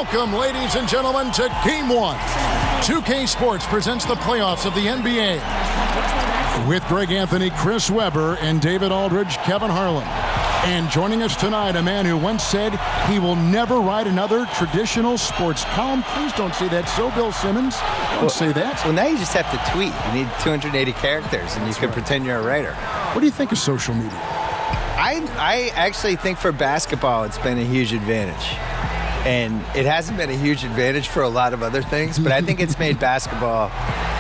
Welcome, ladies and gentlemen, to Game 1. 2K Sports presents the playoffs of the NBA. With Greg Anthony, Chris Webber, and David Aldridge, Kevin Harlan. And joining us tonight, a man who once said he will never write another traditional sports column. Please don't say that. So, Bill Simmons, don't say that. Well, now you just have to tweet. You need 280 characters, and you can pretend you're a writer. What do you think of social media? I actually think for basketball, it's been a huge advantage. And it hasn't been a huge advantage for a lot of other things, but I think it's made basketball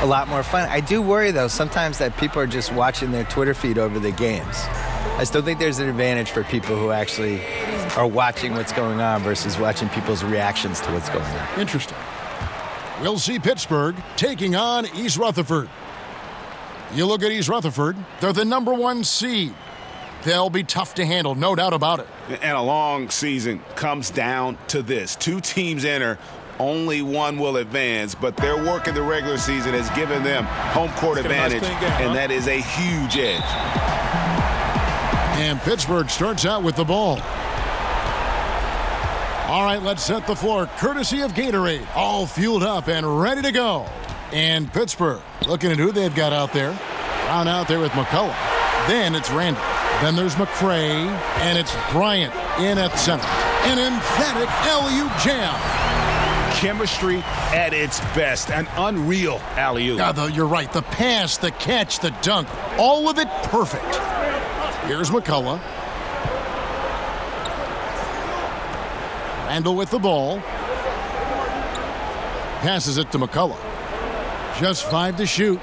a lot more fun. I do worry, though, sometimes that people are just watching their Twitter feed over the games. I still think there's an advantage for people who actually are watching what's going on versus watching people's reactions to what's going on. Interesting. We'll see Pittsburgh taking on East Rutherford. You look at East Rutherford, they're the #1 seed. They'll be tough to handle, no doubt about it. And a long season comes down to this. Two teams enter, only one will advance, but their work in the regular season has given them home court advantage, and that is a huge edge. And Pittsburgh starts out with the ball. All right, let's set the floor. Courtesy of Gatorade, all fueled up and ready to go. And Pittsburgh, looking at who they've got out there. Brown out there with McCullough. Then it's Randall. Then there's McCray, and it's Bryant in at center. An emphatic LU jam. Chemistry at its best. An unreal alley-oop. You're right. The pass, the catch, the dunk, all of it perfect. Here's McCullough. Randall with the ball. Passes it to McCullough. Just 5 to shoot.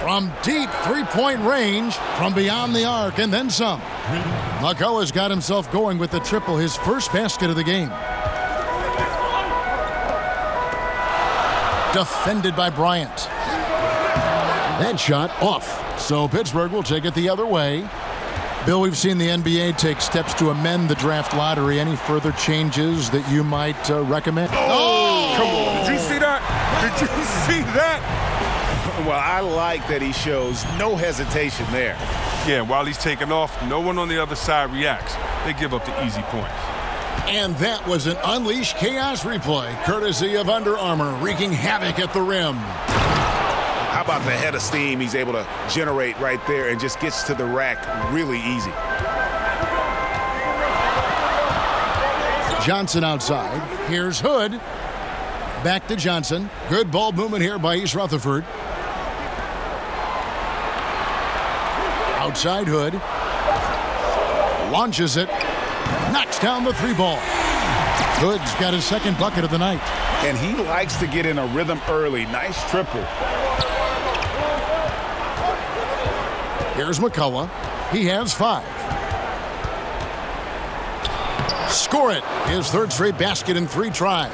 From deep three-point range, from beyond the arc, and then some. McCullough's got himself going with the triple, his first basket of the game. Defended by Bryant. That shot off. So Pittsburgh will take it the other way. Bill, we've seen the NBA take steps to amend the draft lottery. Any further changes that you might recommend? Oh! Come on. Did you see that? Did you see that? Well, I like that he shows no hesitation there. Yeah, while he's taking off, no one on the other side reacts. They give up the easy points. And that was an Unleash Chaos replay, courtesy of Under Armour, wreaking havoc at the rim. How about the head of steam he's able to generate right there and just gets to the rack really easy. Johnson outside. Here's Hood. Back to Johnson. Good ball movement here by East Rutherford. Outside Hood. Launches it. Knocks down the 3-ball. Hood's got his second bucket of the night. And he likes to get in a rhythm early. Nice triple. Here's McCullough. He has 5. Score it. His third straight basket in 3 tries.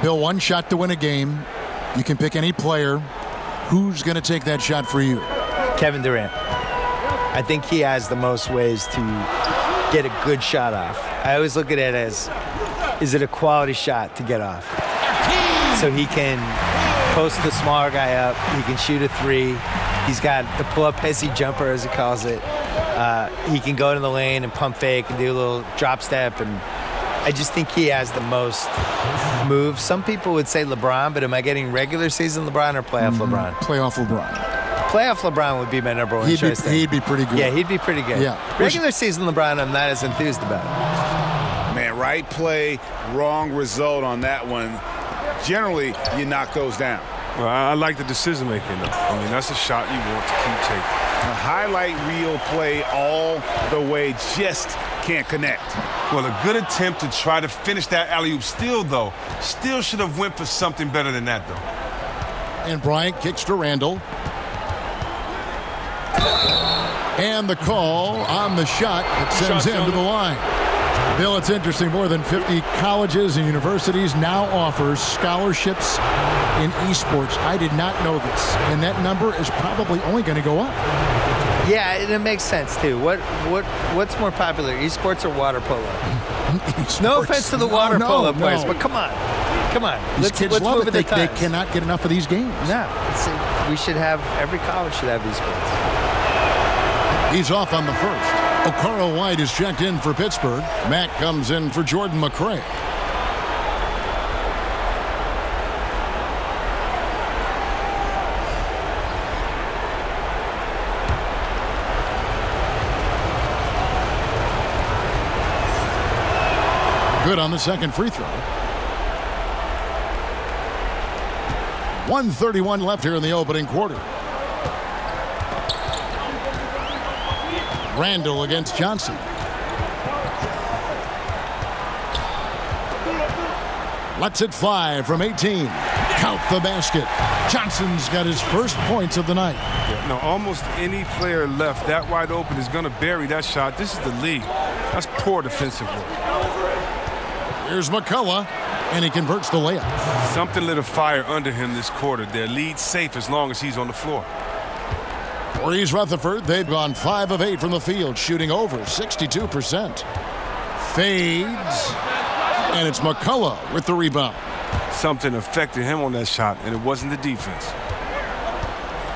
Bill, one shot to win a game. You can pick any player. Who's going to take that shot for you? Kevin Durant. I think he has the most ways to get a good shot off. I always look at it as, is it a quality shot to get off? So he can post the smaller guy up. He can shoot a 3. He's got the pull-up hezzy jumper, as he calls it. He can go to the lane and pump fake and do a little drop step. And I just think he has the most moves. Some people would say LeBron, but am I getting regular season LeBron or playoff LeBron? Playoff LeBron. Playoff LeBron would be my number one choice. He'd be pretty good. Yeah, he'd be pretty good. Yeah. Regular season LeBron, I'm not as enthused about. Man, right play, wrong result on that one. Generally, you knock those down. Well, I like the decision making, though. I mean, that's a shot you want to keep taking. A highlight reel play all the way, just can't connect. Well, a good attempt to try to finish that alley-oop still should have went for something better than that, though. And Bryant kicks to Randall. And the call on the shot that sends him to the line. Bill, it's interesting. More than 50 colleges and universities now offers scholarships in esports. I did not know this. And that number is probably only going to go up. Yeah, and it makes sense, too. What's more popular, esports or water polo? No offense to the water polo players, but come on. These kids love it. They cannot get enough of these games. No. Every college should have esports. He's off on the first. Okaro White is checked in for Pittsburgh. Mack comes in for Jordan McRae. Good on the second free throw. 1:31 left here in the opening quarter. Randall against Johnson. Lets it fly from 18. Count the basket. Johnson's got his first points of the night. Yeah, no, almost any player left that wide open is going to bury that shot. This is the league. That's poor defensive work. Here's McCullough, and he converts the layup. Something lit a fire under him this quarter. Their lead's safe as long as he's on the floor. For East Rutherford, they've gone 5 of 8 from the field, shooting over 62%. Fades, and it's McCullough with the rebound. Something affected him on that shot, and it wasn't the defense.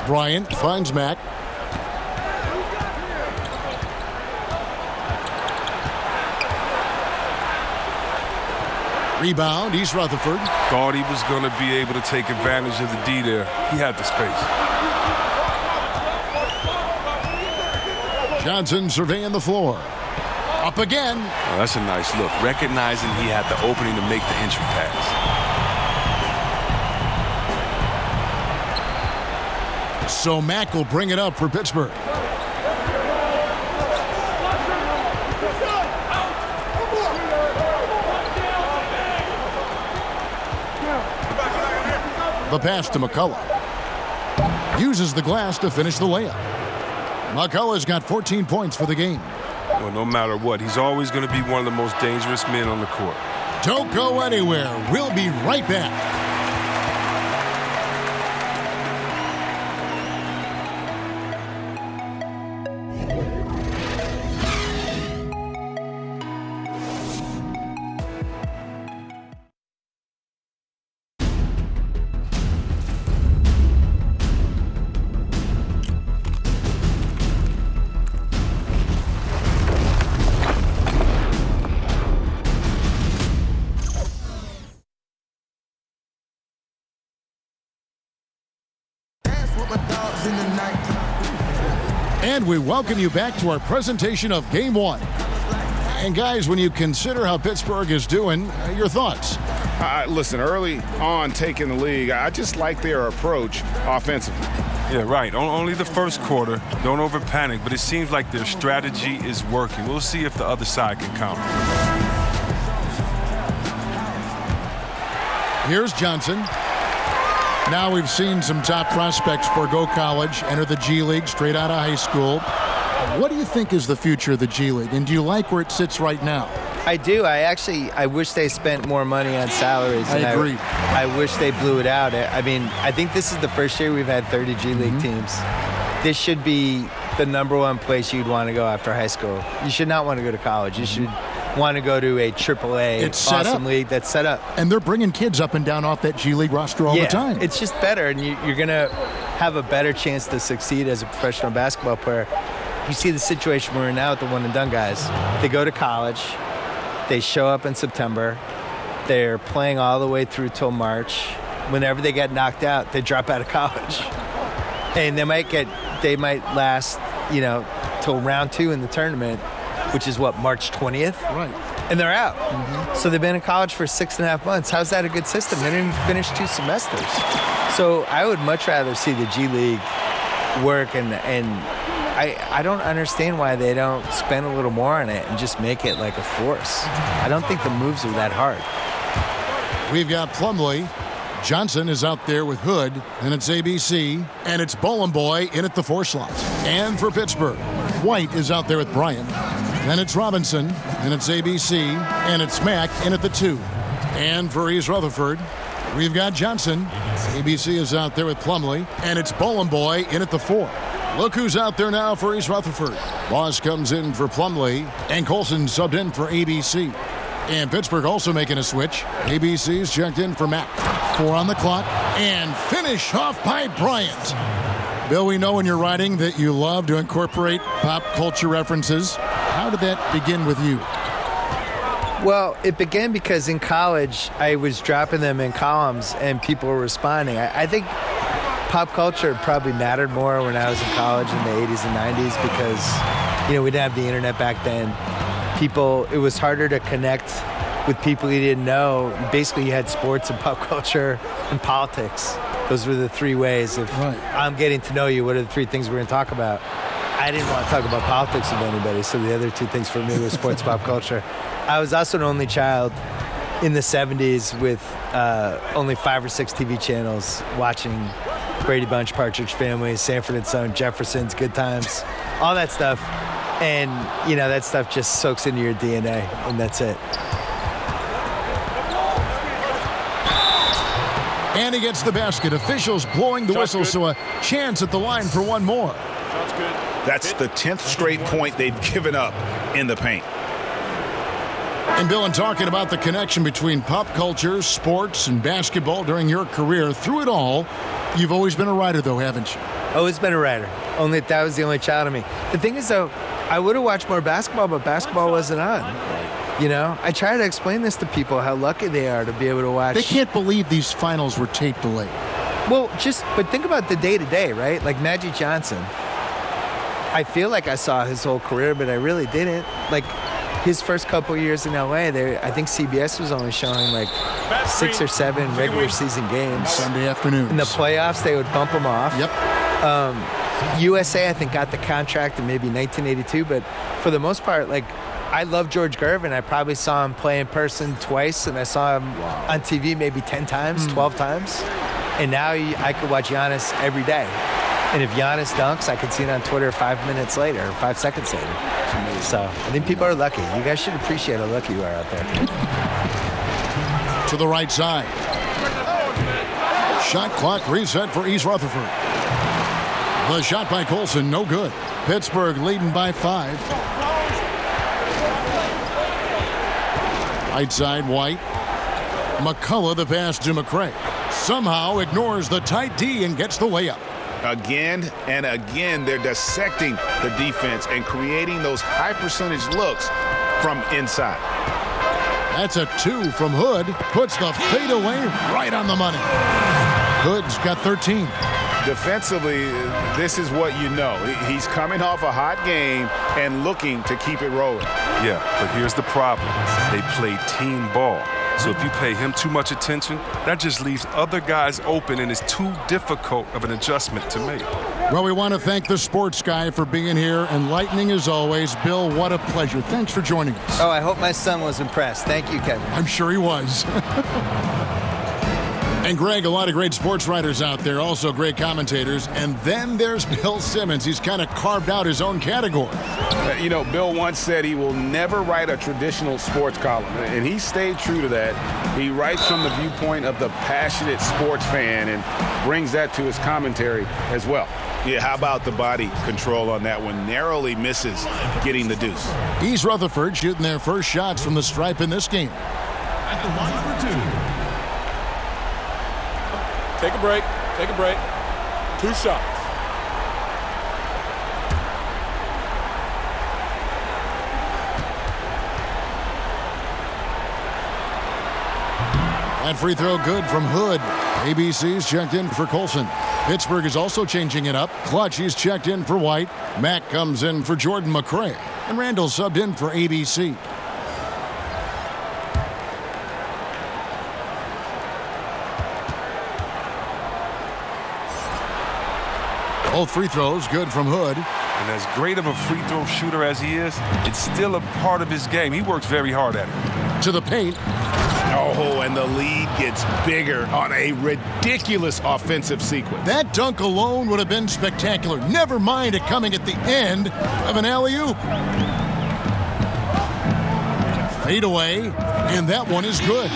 Bryant finds Mack. Rebound, East Rutherford. Thought he was going to be able to take advantage of the D there. He had the space. Johnson surveying the floor. Up again. Oh, that's a nice look. Recognizing he had the opening to make the entry pass. So Mack will bring it up for Pittsburgh. The pass to McCullough. Uses the glass to finish the layup. McCullough's got 14 points for the game. Well, no matter what, he's always going to be one of the most dangerous men on the court. Don't go anywhere. We'll be right back. And we welcome you back to our presentation of Game 1. And guys, when you consider how Pittsburgh is doing, your thoughts? Listen, early on taking the league, I just like their approach offensively. Yeah, right. Only the first quarter. Don't over-panic, but it seems like their strategy is working. We'll see if the other side can counter. Here's Johnson. Now we've seen some top prospects forgo college, enter the G League straight out of high school. What do you think is the future of the G League, and do you like where it sits right now? I do. I wish they spent more money on salaries. I agree. I wish they blew it out. I mean, I think this is the first year we've had 30 G League teams. This should be the #1 place you'd want to go after high school. You should not want to go to college. You should want to go to a AAA awesome league that's set up. And they're bringing kids up and down off that G League roster all the time. It's just better, and you're going to have a better chance to succeed as a professional basketball player. You see the situation we're in now with the one-and-done guys. They go to college. They show up in September. They're playing all the way through till March. Whenever they get knocked out, they drop out of college. And they might last, till round 2 in the tournament, which is March 20th? Right. And they're out. So they've been in college for 6.5 months. How's that a good system? They didn't even finish 2 semesters. So I would much rather see the G League work, and I don't understand why they don't spend a little more on it and just make it like a force. I don't think the moves are that hard. We've got Plumlee. Johnson is out there with Hood, and it's ABC, and it's Bowling Boy in at the 4 slot. And for Pittsburgh, White is out there with Bryant. Then it's Robinson, and it's ABC, and it's Mack in at the 2. And for East Rutherford, we've got Johnson. ABC is out there with Plumlee, and it's Bowling Boy in at the 4. Look who's out there now for East Rutherford. Boss comes in for Plumlee, and Colson subbed in for ABC. And Pittsburgh also making a switch. ABC's checked in for Mack. 4 on the clock, and finish off by Bryant. Bill, we know when you're writing that you love to incorporate pop culture references. How did that begin with you? Well, it began because in college, I was dropping them in columns and people were responding. I think pop culture probably mattered more when I was in college in the 80s and 90s because, we didn't have the internet back then. It was harder to connect with people you didn't know. Basically, you had sports and pop culture and politics. Those were the three ways. If I'm getting to know you, what are the three things we're going to talk about? I didn't want to talk about politics with anybody, so the other two things for me were sports, pop culture. I was also an only child in the 70s with only 5 or 6 TV channels watching Brady Bunch, Partridge Family, Sanford and Son, Jeffersons, Good Times, all that stuff. And, that stuff just soaks into your DNA, and that's it. And he gets the basket. Officials blowing the whistle, so a chance at the line for one more. That's the 10th straight point they've given up in the paint. And Bill, in talking about the connection between pop culture, sports, and basketball during your career, through it all, you've always been a writer, though, haven't you? Always been a writer. Only that was the only child of me. The thing is, though, I would have watched more basketball, but basketball wasn't on. I try to explain this to people, how lucky they are to be able to watch. They can't believe these finals were tape delayed. Well, but think about the day-to-day, right? Like Magic Johnson. I feel like I saw his whole career, but I really didn't. Like, his first couple years in LA, I think CBS was only showing like 6 or 7 regular season games. Sunday afternoons. In the playoffs, they would bump them off. Yep. USA, I think, got the contract in maybe 1982, but for the most part, like, I love George Gervin. I probably saw him play in person twice, and I saw him on TV maybe 10 times, 12 times. And now I could watch Giannis every day. And if Giannis dunks, I could see it on Twitter 5 minutes later, or 5 seconds later. So I think people are lucky. You guys should appreciate how lucky you are out there. To the right side. Shot clock reset for East Rutherford. The shot by Colson, no good. Pittsburgh leading by 5. Right side, White. McCullough, the pass to McCray. Somehow ignores the tight D and gets the layup. Again and again, they're dissecting the defense and creating those high percentage looks from inside. That's a 2 from Hood. Puts the fadeaway right on the money. Hood's got 13. Defensively, this is what you know. He's coming off a hot game and looking to keep it rolling. Yeah, but here's the problem. They play team ball. So if you pay him too much attention, that just leaves other guys open, and it's too difficult of an adjustment to make. Well, we want to thank the sports guy for being here. Enlightening as always. Bill, what a pleasure. Thanks for joining us. Oh, I hope my son was impressed. Thank you, Kevin. I'm sure he was. And Greg, a lot of great sports writers out there, also great commentators. And then there's Bill Simmons. He's kind of carved out his own category. Bill once said he will never write a traditional sports column, and he stayed true to that. He writes from the viewpoint of the passionate sports fan and brings that to his commentary as well. Yeah, how about the body control on that one? Narrowly misses getting the deuce. East Rutherford shooting their first shots from the stripe in this game. At the line for 2. Take a break. 2 shots. That free throw good from Hood. ABC's checked in for Colson. Pittsburgh is also changing it up. Clutch, he's checked in for White. Mack comes in for Jordan McCray. And Randall subbed in for ABC. Both free throws good from Hood. And as great of a free throw shooter as he is, it's still a part of his game. He works very hard at it. To the paint. Oh, and the lead gets bigger on a ridiculous offensive sequence. That dunk alone would have been spectacular. Never mind it coming at the end of an alley-oop. Fade away, and that one is good.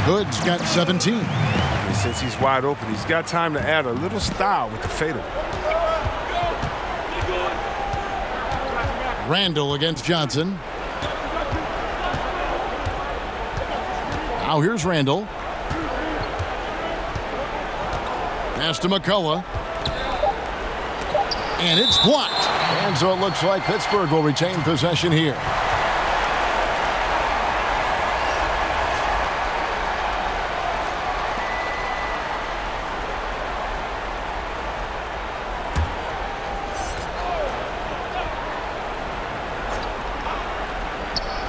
Hood's got 17. And since he's wide open, he's got time to add a little style with the fadeaway. Randall against Johnson. Now here's Randall. Pass to McCullough. And it's blocked. And so it looks like Pittsburgh will retain possession here.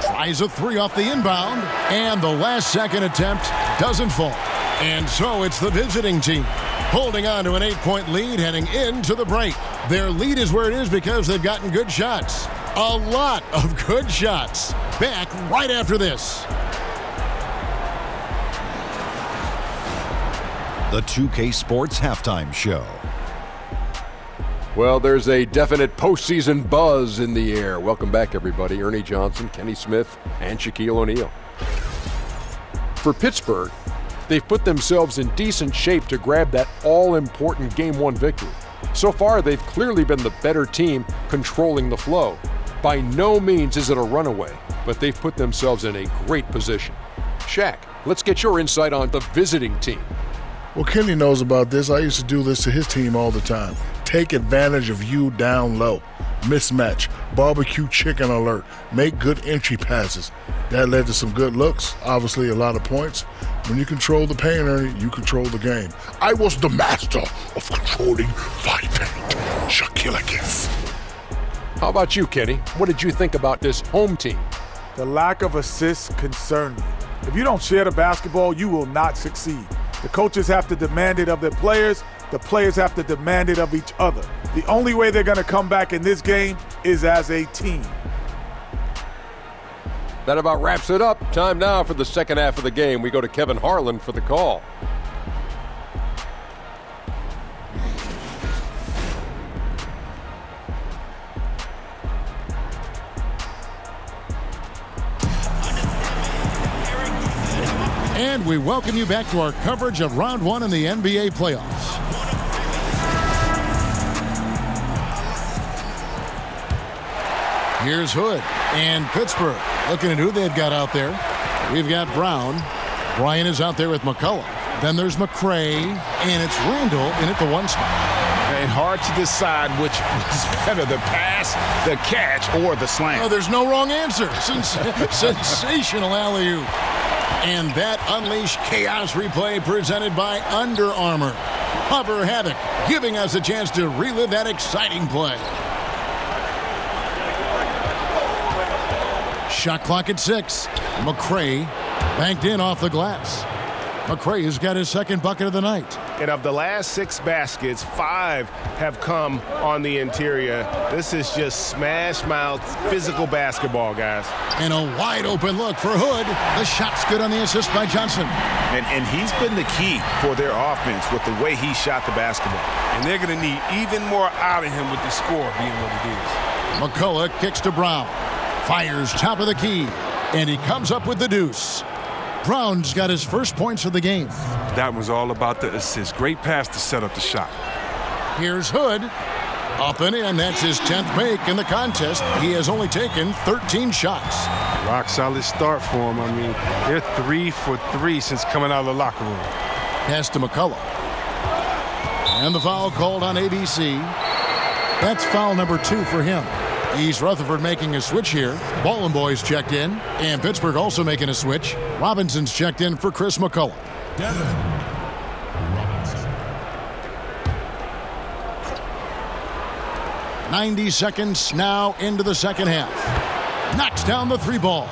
Tries a three off the inbound, and the last-second attempt doesn't fall. And so it's the visiting team holding on to an 8-point lead heading into the break. Their lead is where it is because they've gotten good shots. A lot of good shots. Back right after this. The 2K Sports Halftime Show. Well, there's a definite postseason buzz in the air. Welcome back, everybody. Ernie Johnson, Kenny Smith, and Shaquille O'Neal. For Pittsburgh, they've put themselves in decent shape to grab that all-important Game 1 victory. So far, they've clearly been the better team controlling the flow. By no means is it a runaway, but they've put themselves in a great position. Shaq, let's get your insight on the visiting team. Well, Kenny knows about this. I used to do this to his team all the time. Take advantage of you down low. Mismatch. Barbecue chicken alert. Make good entry passes. That led to some good looks. Obviously, a lot of points. When you control the paint, Ernie, you control the game. I was the master of controlling fight paint. Shaquille. How about you, Kenny? What did you think about this home team? The lack of assists concern me. If you don't share the basketball, you will not succeed. The coaches have to demand it of their players. The players have to demand it of each other. The only way they're going to come back in this game is as a team. That about wraps it up. Time now for the second half of the game. We go to Kevin Harlan for the call. And we welcome you back to our coverage of Round 1 in the NBA playoffs. Here's Hood and Pittsburgh. Looking at who they've got out there. We've got Brown. Bryant is out there with McCullough. Then there's McCray, and it's Randall in at the one spot. And hard to decide which was better, the pass, the catch, or the slam. Oh, there's no wrong answer. Sensational alley-oop. And that unleashed chaos replay presented by Under Armour. Hover Havoc, giving us a chance to relive that exciting play. Shot clock at 6. McCray banked in off the glass. McCray has got his second bucket of the night. And of the last 6 baskets, 5 have come on the interior. This is just smash mouth physical basketball, guys. And a wide open look for Hood. The shot's good on the assist by Johnson. And he's been the key for their offense with the way he shot the basketball. And they're going to need even more out of him with the score being what it is. McCullough kicks to Brown. Fires top of the key. And he comes up with the deuce. Brown's got his first points of the game. That was all about the assist. Great pass to set up the shot. Here's Hood. Up and in. That's his 10th make in the contest. He has only taken 13 shots. Rock solid start for him. I mean, they're 3 for 3 since coming out of the locker room. Pass to McCullough. And the foul called on ABC. That's foul number 2 for him. East Rutherford making a switch here. Ballin' Boys checked in. And Pittsburgh also making a switch. Robinson's checked in for Chris McCullough. 90 seconds now into the second half. Knocks down the 3 ball.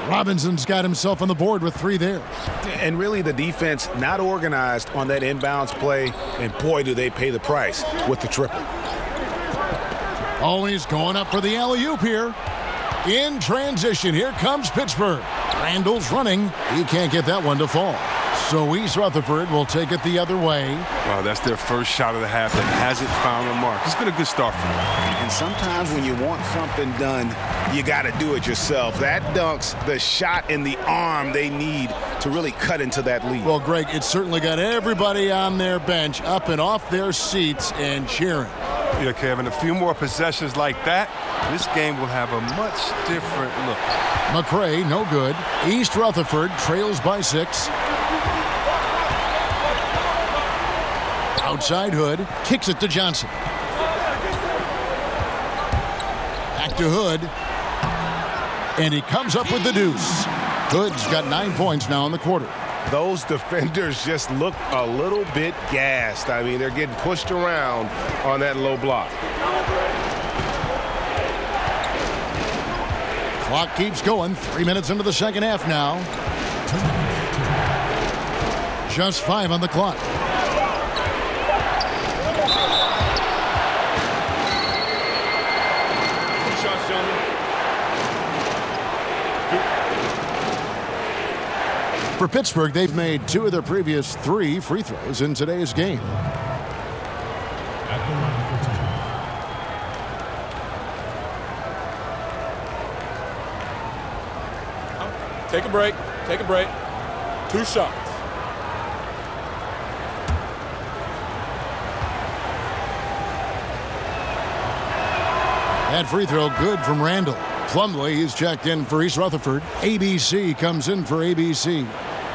Robinson's got himself on the board with 3 there. And really the defense not organized on that inbounds play. And boy, do they pay the price with the triple. Always going up for the alley-oop here. In transition, here comes Pittsburgh. Randall's running. He can't get that one to fall. So East Rutherford will take it the other way. Well, that's their first shot of the half that hasn't found a mark. It's been a good start for them. And sometimes when you want something done, you got to do it yourself. That dunks the shot in the arm they need to really cut into that lead. Well, Greg, it's certainly got everybody on their bench up and off their seats and cheering. Yeah, Kevin, a few more possessions like that, this game will have a much different look. McCray, no good. East Rutherford trails by 6. Outside Hood, kicks it to Johnson. back to Hood. And he comes up with the deuce. Hood's got 9 points now in the quarter. Those defenders just look a little bit gassed. I mean, they're getting pushed around on that low block. Clock keeps going. 3 minutes into the second half now. Just 5 on the clock. For Pittsburgh, they've made 2 of their previous 3 free throws in today's game. Take a break. Take a break. 2 shots. That free throw good from Randall. Plumlee, he's checked in for East Rutherford. ABC comes in for ABC.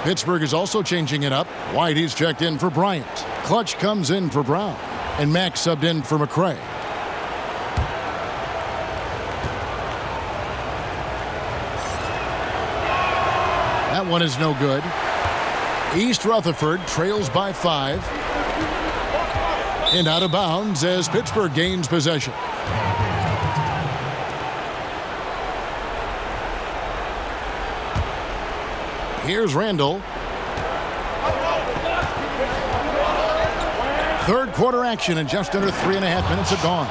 Pittsburgh is also changing it up. White, he's checked in for Bryant. Clutch comes in for Brown. And Mack subbed in for McCray. That one is no good. East Rutherford trails by 5. And out of bounds as Pittsburgh gains possession. Here's Randall. Third quarter action and just under 3.5 minutes have gone.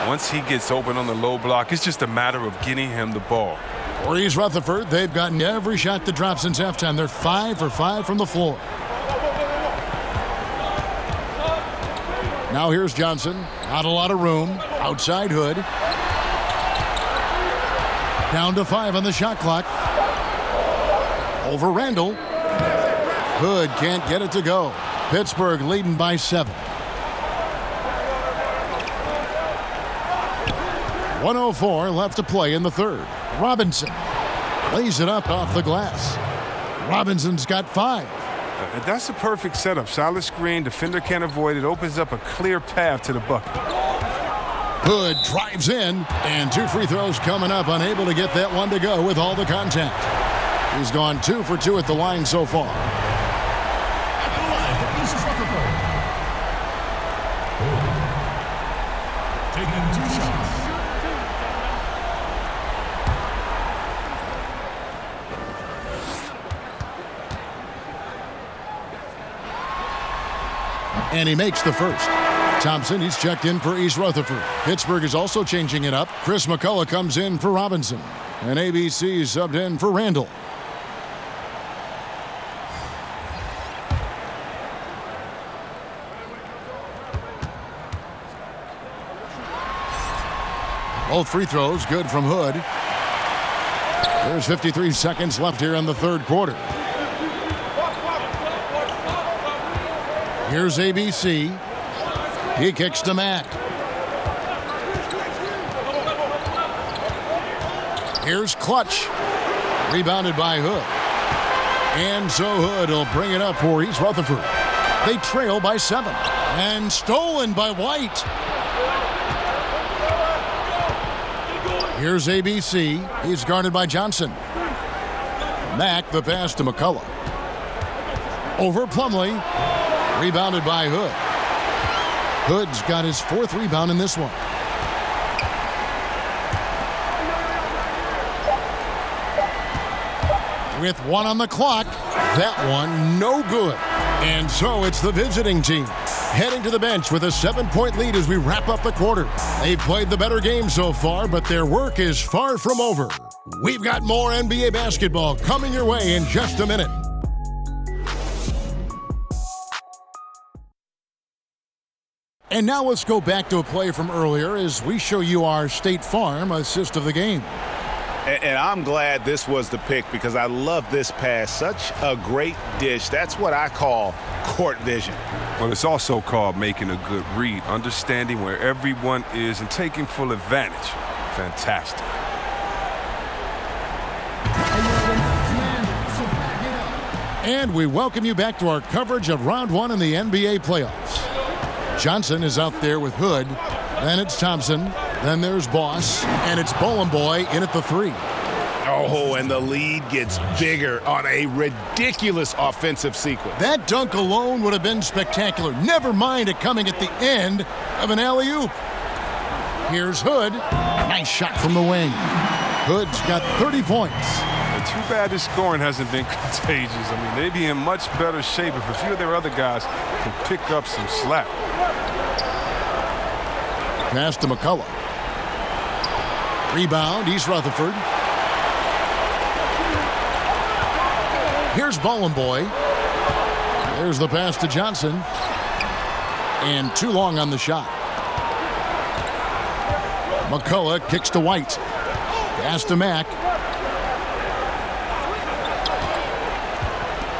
Once he gets open on the low block, it's just a matter of getting him the ball. For East Rutherford, they've gotten every shot to drop since halftime. They're 5 for 5 from the floor. Now here's Johnson. Not a lot of room. Outside Hood. Down to 5 on the shot clock. Over Randall. Hood can't get it to go. Pittsburgh leading by 7. 1:04 left to play in the third. Robinson lays it up off the glass. Robinson's got 5. That's a perfect setup. Solid screen. Defender can't avoid it. Opens up a clear path to the bucket. Hood drives in, and 2 free throws coming up. Unable to get that one to go with all the contact. He's gone 2 for 2 at the line so far. At the line for East Rutherford. Taking 2 shots. And he makes the first. Thompson, he's checked in for East Rutherford. Pittsburgh is also changing it up. Chris McCullough comes in for Robinson. And ABC subbed in for Randall. Both free throws good from Hood. There's 53 seconds left here in the third quarter. Here's ABC. He kicks to Mack. Here's Clutch. Rebounded by Hood. And so Hood will bring it up for East Rutherford. They trail by 7. And stolen by White. Here's ABC. He's guarded by Johnson. Mack, the pass to McCullough. Over Plumlee. Rebounded by Hood. Hood's got his 4th rebound in this one. With 1 on the clock, that one no good. And so it's the visiting team heading to the bench with a 7-point lead as we wrap up the quarter. They've played the better game so far, but their work is far from over. We've got more NBA basketball coming your way in just a minute. And now let's go back to a play from earlier as we show you our State Farm assist of the game. And I'm glad this was the pick because I love this pass. Such a great dish. That's what I call court vision. Well, it's also called making a good read, understanding where everyone is and taking full advantage. Fantastic. And we welcome you back to our coverage of round 1 in the NBA playoffs. Johnson is out there with Hood. Then it's Thompson. Then there's Boss, and it's Bowling Boy in at the 3. Oh, and the lead gets bigger on a ridiculous offensive sequence. That dunk alone would have been spectacular. Never mind it coming at the end of an alley-oop. Here's Hood. Nice shot from the wing. Hood's got 30 points. Too bad this scoring hasn't been contagious. I mean, they'd be in much better shape if a few of their other guys can pick up some slack. Pass to McCullough. Rebound, East Rutherford. Here's Bowling Boy. There's the pass to Johnson. And too long on the shot. McCullough kicks to White. Pass to Mack.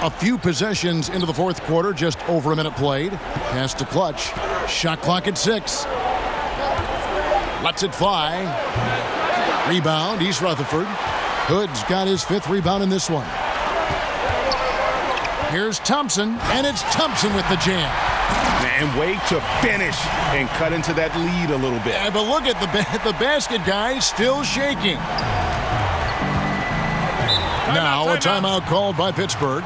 A few possessions into the fourth quarter, just over a minute played. Pass to Clutch. Shot clock at 6. Lets it fly. Rebound, East Rutherford. Hood's got his 5th rebound in this one. Here's Thompson, and it's Thompson with the jam. And wait to finish and cut into that lead a little bit. Yeah, but look at the basket guy still shaking. Now a timeout called by Pittsburgh.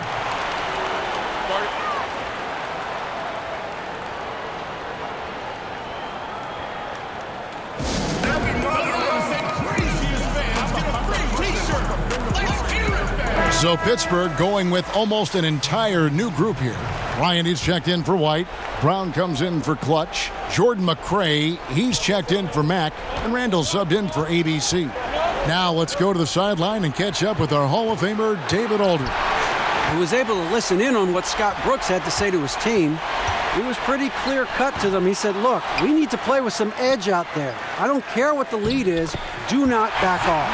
So Pittsburgh going with almost an entire new group here. Ryan is checked in for White. Brown comes in for Clutch. Jordan McRae, he's checked in for Mack. And Randall subbed in for ABC. Now let's go to the sideline and catch up with our Hall of Famer, David Aldridge. He was able to listen in on what Scott Brooks had to say to his team. He was pretty clear-cut to them. He said, look, we need to play with some edge out there. I don't care what the lead is. Do not back off.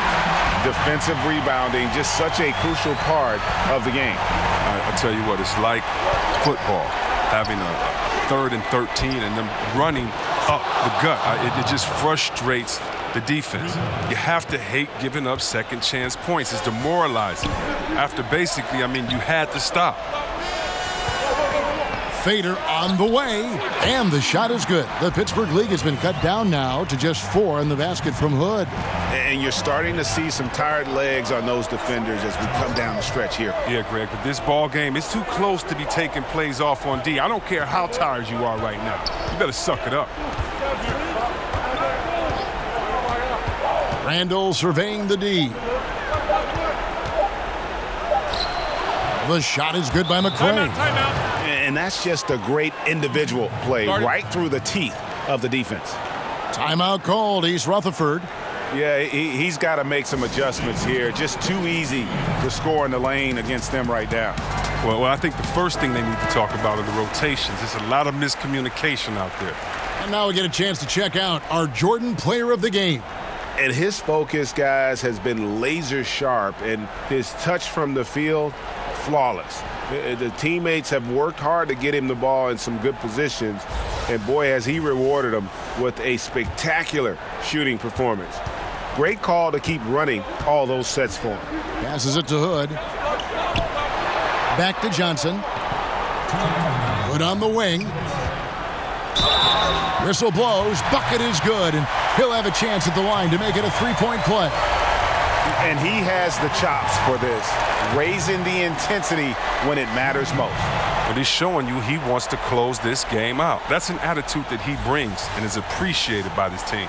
Defensive rebounding, just such a crucial part of the game. I tell you what, it's like football, having a 3rd and 13 and them running up the gut. It just frustrates the defense. You have to hate giving up second chance points. It's demoralizing. After basically, I mean, you had to stop. Fader on the way, and the shot is good. The Pittsburgh League has been cut down now to just 4 in the basket from Hood. And you're starting to see some tired legs on those defenders as we come down the stretch here. Yeah, Greg, but this ball game is too close to be taking plays off on D. I don't care how tired you are right now. You better suck it up. Randall surveying the D. The shot is good by McRae. Timeout. And that's just a great individual play right through the teeth of the defense. Timeout called, East Rutherford. Yeah, he's got to make some adjustments here. Just too easy to score in the lane against them right now. Well, I think the first thing they need to talk about are the rotations. There's a lot of miscommunication out there. And now we get a chance to check out our Jordan Player of the Game. And his focus, guys, has been laser sharp, and his touch from the field, flawless. The teammates have worked hard to get him the ball in some good positions, and boy, has he rewarded them with a spectacular shooting performance. Great call to keep running all those sets for him. Passes it to Hood. Back to Johnson. Hood on the wing. Whistle blows. Bucket is good, and he'll have a chance at the line to make it a 3-point play. And he has the chops for this, raising the intensity when it matters most. But he's showing you he wants to close this game out. That's an attitude that he brings and is appreciated by this team.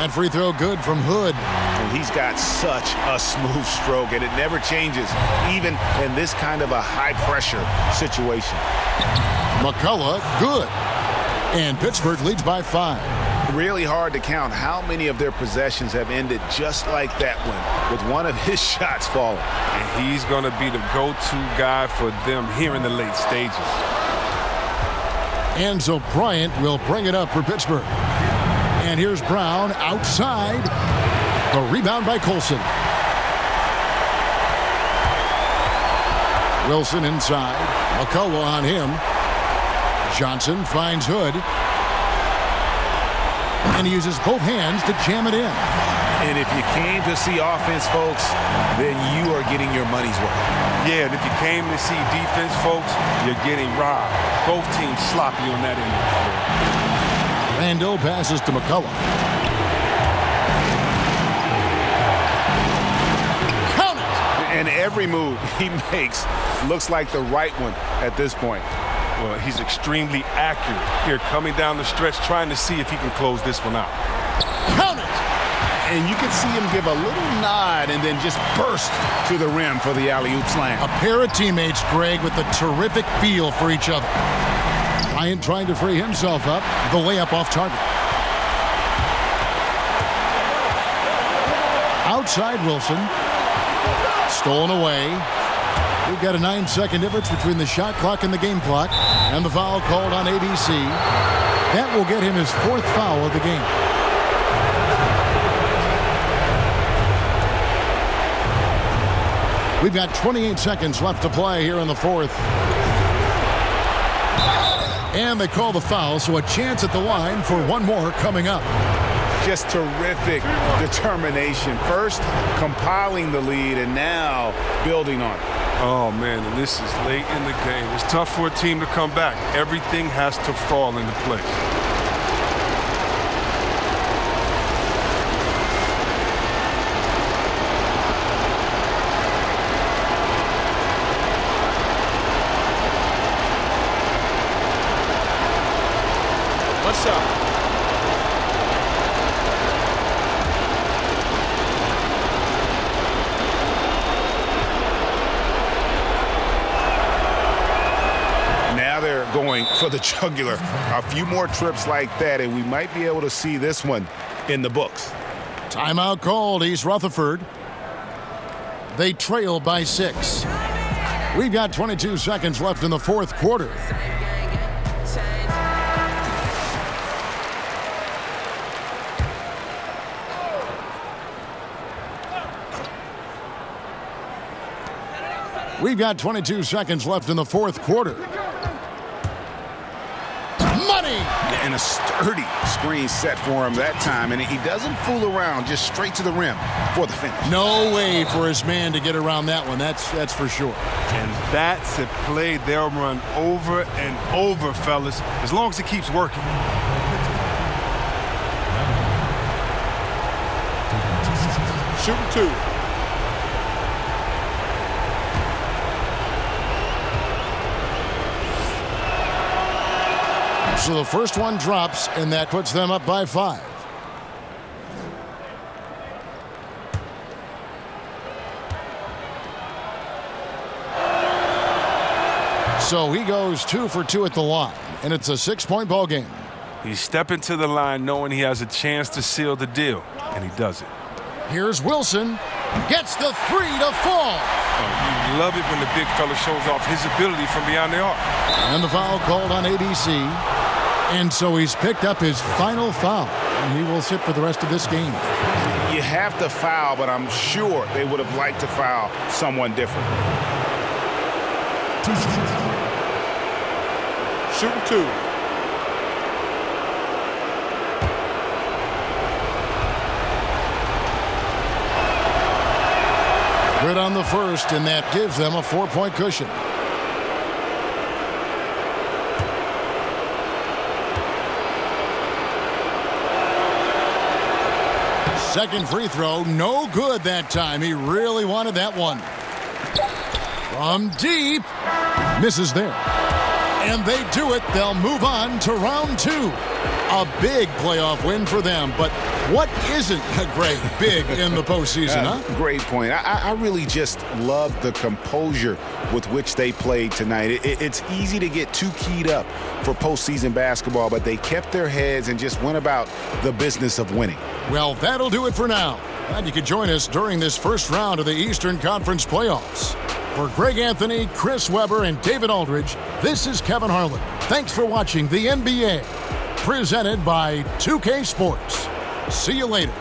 That free throw good from Hood. And he's got such a smooth stroke, and it never changes, even in this kind of a high-pressure situation. McCullough, good. And Pittsburgh leads by 5. Really hard to count how many of their possessions have ended just like that one, with one of his shots falling. And he's going to be the go-to guy for them here in the late stages. Enzo Bryant will bring it up for Pittsburgh. And here's Brown outside. The rebound by Colson. Wilson inside. McCullough on him. Johnson finds Hood. And he uses both hands to jam it in. And if you came to see offense, folks, then you are getting your money's worth. Yeah, and if you came to see defense, folks, you're getting robbed. Both teams sloppy on that end of the floor. Randall passes to McCullough. Count it! And every move he makes looks like the right one at this point. Well, he's extremely accurate here, coming down the stretch, trying to see if he can close this one out. Count it! And you can see him give a little nod and then just burst to the rim for the alley-oop slam. A pair of teammates, Greg, with a terrific feel for each other. Bryant trying to free himself up. The layup off target. Outside Wilson. Stolen away. We've got a 9-second difference between the shot clock and the game clock. And the foul called on ABC. That will get him his 4th foul of the game. We've got 28 seconds left to play here in the 4th. And they call the foul, so a chance at the line for one more coming up. Just terrific determination. First, compiling the lead, and now building on it. Oh, man, and this is late in the game. It's tough for a team to come back. Everything has to fall into place. What's up? Going for the jugular. A few more trips like that, and we might be able to see this one in the books. Timeout called, East Rutherford. They trail by 6. We've got 22 seconds left in the 4th quarter. We've got 22 seconds left in the 4th quarter. And a sturdy screen set for him that time, and he doesn't fool around, just straight to the rim for the finish. No way for his man to get around that one, that's for sure. And that's a play they'll run over and over, fellas, as long as it keeps working. Shooting 2. So the first one drops, and that puts them up by 5. So he goes 2 for 2 at the line, and it's a 6-point ball game. He's stepping to the line knowing he has a chance to seal the deal, and he does it. Here's Wilson. Gets the 3 to fall. Oh, you love it when the big fella shows off his ability from beyond the arc. And the foul called on ABC. And so he's picked up his final foul, and he will sit for the rest of this game. You have to foul, but I'm sure they would have liked to foul someone different. Shooting 2. Good on the first, and that gives them a 4-point cushion. Second free throw, no good that time. He really wanted that one. From deep, misses there. And they do it. They'll move on to round 2. A big playoff win for them, but what isn't a great big in the postseason, huh? Great point. I really just love the composure with which they played tonight. It's easy to get too keyed up for postseason basketball, but they kept their heads and just went about the business of winning. Well, that'll do it for now. And you can join us during this first round of the Eastern Conference playoffs. For Greg Anthony, Chris Webber, and David Aldridge, this is Kevin Harlan. Thanks for watching the NBA, presented by 2K Sports. See you later.